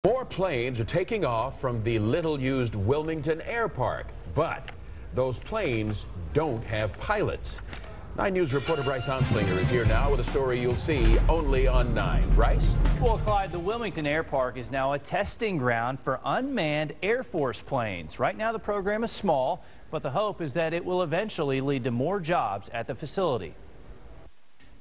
More planes are taking off from the little-used Wilmington Air Park, but those planes don't have pilots. 9 News reporter Bryce Onslinger is here now with a story you'll see only on 9. Bryce? Well, Clyde, the Wilmington Air Park is now a testing ground for unmanned Air Force planes. Right now the program is small, but the hope is that it will eventually lead to more jobs at the facility.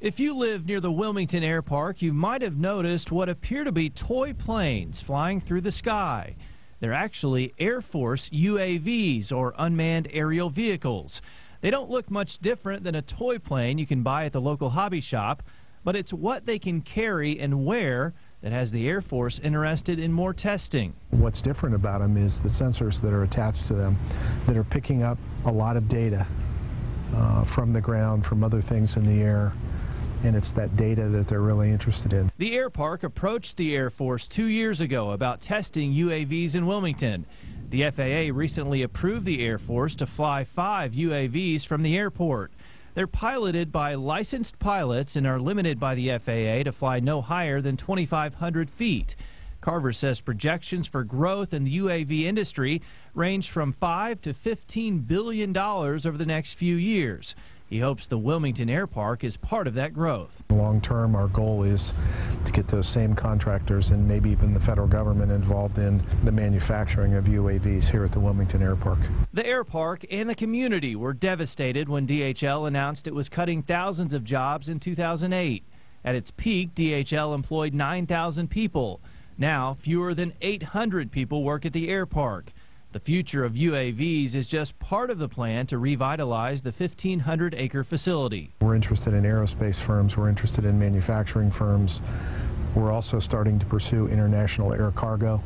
If you live near the Wilmington Air Park, you might have noticed what appear to be toy planes flying through the sky. They're actually Air Force UAVs, or unmanned aerial vehicles. They don't look much different than a toy plane you can buy at the local hobby shop, but it's what they can carry and where that has the Air Force interested in more testing. What's different about them is the sensors that are attached to them that are picking up a lot of data from the ground, from other things in the air. And it's that data that they're really interested in. The Air Park approached the Air Force 2 years ago about testing UAVs in Wilmington. The FAA recently approved the Air Force to fly 5 UAVs from the airport. They're piloted by licensed pilots and are limited by the FAA to fly no higher than 2,500 feet. Carver says projections for growth in the UAV industry range from $5 to $15 billion over the next few years. He hopes the Wilmington Air Park is part of that growth. Long term, our goal is to get those same contractors and maybe even the federal government involved in the manufacturing of UAVs here at the Wilmington Air Park. The air park and the community were devastated when DHL announced it was cutting thousands of jobs in 2008. At its peak, DHL employed 9,000 people. Now, fewer than 800 people work at the air park. The future of UAVs is just part of the plan to revitalize the 1,500-acre facility. We're interested in aerospace firms. We're interested in manufacturing firms. We're also starting to pursue international air cargo.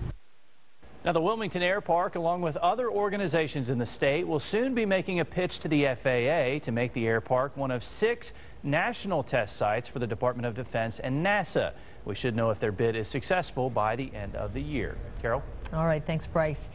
Now, the Wilmington Air Park, along with other organizations in the state, will soon be making a pitch to the FAA to make the air park one of 6 national test sites for the Department of Defense and NASA. We should know if their bid is successful by the end of the year. Carol? All right, thanks, Bryce.